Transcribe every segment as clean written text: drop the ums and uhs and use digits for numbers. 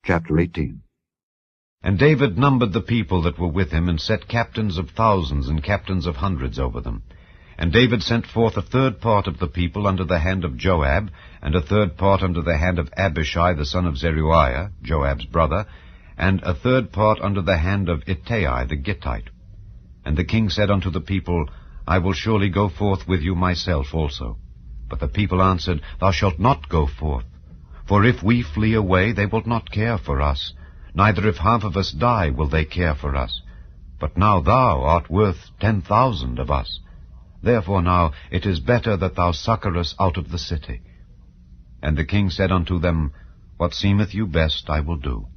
Chapter 18. And David numbered the people that were with him, and set captains of thousands and captains of hundreds over them. And David sent forth a third part of the people under the hand of Joab, and a third part under the hand of Abishai the son of Zeruiah, Joab's brother, and a third part under the hand of Ittai the Gittite. And the king said unto the people, I will surely go forth with you myself also. But the people answered, Thou shalt not go forth. For if we flee away, they will not care for us. Neither if half of us die will they care for us. But now thou art worth 10,000 of us. Therefore now it is better that thou succor us out of the city. And the king said unto them, What seemeth you best I will do.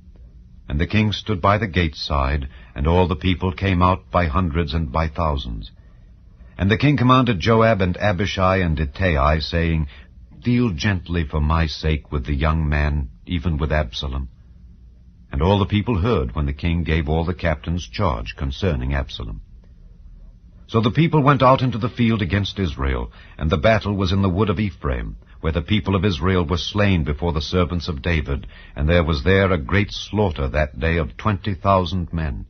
And the king stood by the gate side, and all the people came out by hundreds and by thousands. And the king commanded Joab and Abishai and Ittai, saying, Deal gently for my sake with the young man, even with Absalom. And all the people heard when the king gave all the captains charge concerning Absalom. So the people went out into the field against Israel, and the battle was in the wood of Ephraim, where the people of Israel were slain before the servants of David, and there was there a great slaughter that day of 20,000 men.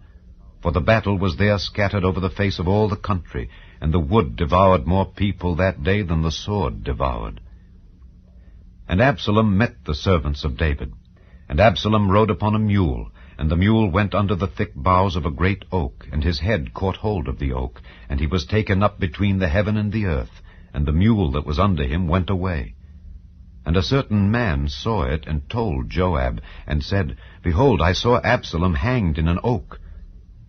For the battle was there scattered over the face of all the country, and the wood devoured more people that day than the sword devoured. And Absalom met the servants of David. And Absalom rode upon a mule, and the mule went under the thick boughs of a great oak, and his head caught hold of the oak, and he was taken up between the heaven and the earth, and the mule that was under him went away. And a certain man saw it, and told Joab, and said, Behold, I saw Absalom hanged in an oak.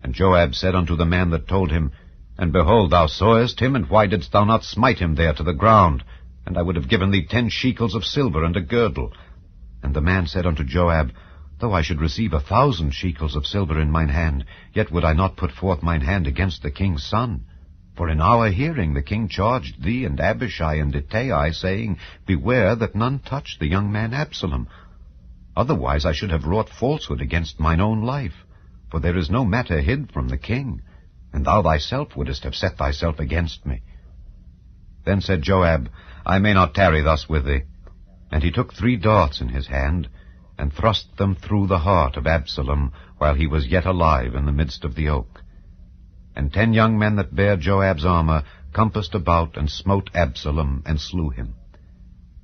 And Joab said unto the man that told him, And behold, thou sawest him, and why didst thou not smite him there to the ground? And I would have given thee 10 shekels of silver and a girdle. And the man said unto Joab, Though I should receive 1,000 shekels of silver in mine hand, yet would I not put forth mine hand against the king's son. For in our hearing the king charged thee and Abishai and Ittai, saying, Beware that none touch the young man Absalom. Otherwise I should have wrought falsehood against mine own life. For there is no matter hid from the king, and thou thyself wouldest have set thyself against me. Then said Joab, I may not tarry thus with thee. And he took 3 darts in his hand, and thrust them through the heart of Absalom, while he was yet alive in the midst of the oak. And 10 young men that bare Joab's armor compassed about, and smote Absalom, and slew him.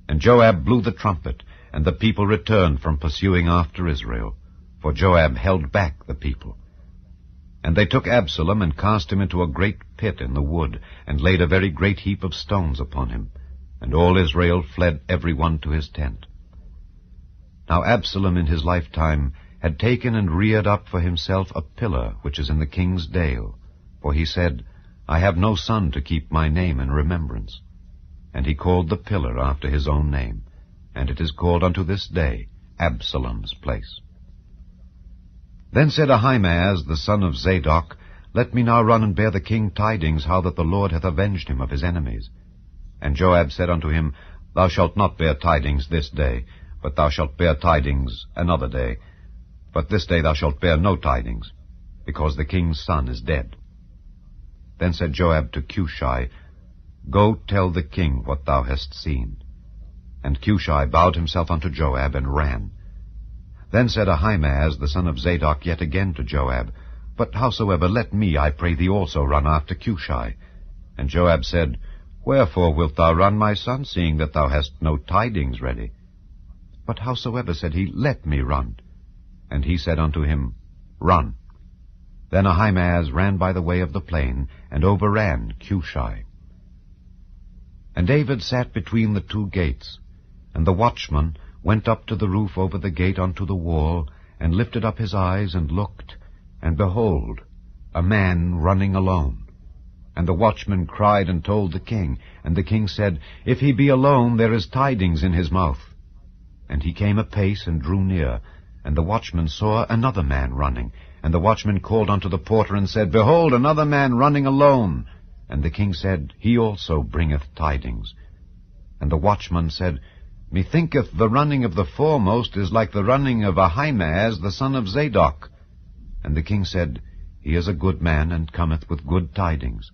And Joab blew the trumpet, and the people returned from pursuing after Israel, for Joab held back the people. And they took Absalom, and cast him into a great pit in the wood, and laid a very great heap of stones upon him. And all Israel fled every one to his tent. Now Absalom in his lifetime had taken and reared up for himself a pillar which is in the king's dale. For he said, I have no son to keep my name in remembrance. And he called the pillar after his own name, and it is called unto this day Absalom's place. Then said Ahimaaz the son of Zadok, Let me now run and bear the king tidings how that the Lord hath avenged him of his enemies. And Joab said unto him, Thou shalt not bear tidings this day, but thou shalt bear tidings another day. But this day thou shalt bear no tidings, because the king's son is dead. Then said Joab to Cushai, Go tell the king what thou hast seen. And Cushai bowed himself unto Joab, and ran. Then said Ahimaaz the son of Zadok yet again to Joab, But howsoever, let me, I pray thee, also run after Cushai. And Joab said, Wherefore wilt thou run, my son, seeing that thou hast no tidings ready? But howsoever, said he, let me run. And he said unto him, Run. Then Ahimaaz ran by the way of the plain, and overran Cushai. And David sat between the 2 gates, and the watchman went up to the roof over the gate unto the wall, and lifted up his eyes, and looked, and behold, a man running alone. And the watchman cried and told the king, and the king said, If he be alone, there is tidings in his mouth. And he came apace and drew near, and the watchman saw another man running. And the watchman called unto the porter, and said, Behold, another man running alone. And the king said, He also bringeth tidings. And the watchman said, Methinketh the running of the foremost is like the running of Ahimaaz the son of Zadok. And the king said, He is a good man, and cometh with good tidings.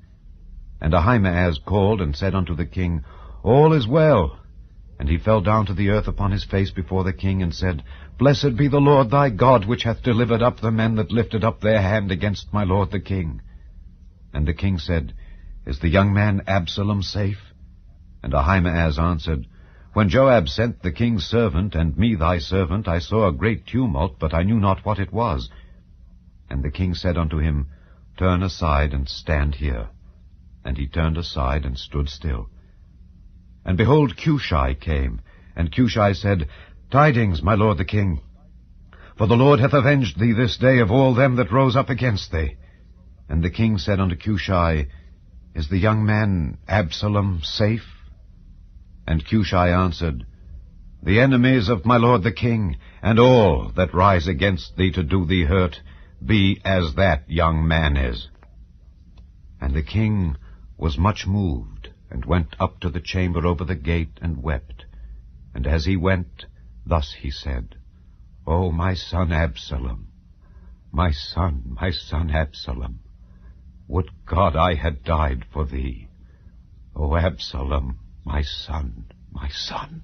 And Ahimaaz called and said unto the king, All is well. And he fell down to the earth upon his face before the king, and said, Blessed be the Lord thy God, which hath delivered up the men that lifted up their hand against my lord the king. And the king said, Is the young man Absalom safe? And Ahimaaz answered, When Joab sent the king's servant, and me thy servant, I saw a great tumult, but I knew not what it was. And the king said unto him, Turn aside, and stand here. And he turned aside, and stood still. And behold, Cushai came, and Cushai said, Tidings, my lord the king. For the Lord hath avenged thee this day of all them that rose up against thee. And the king said unto Cushai, Is the young man Absalom safe? And Cushai answered, The enemies of my lord the king, and all that rise against thee to do thee hurt, be as that young man is. And the king was much moved, and went up to the chamber over the gate, and wept. And as he went, thus he said, O my son Absalom, my son Absalom, would God I had died for thee. O Absalom, my son, my son.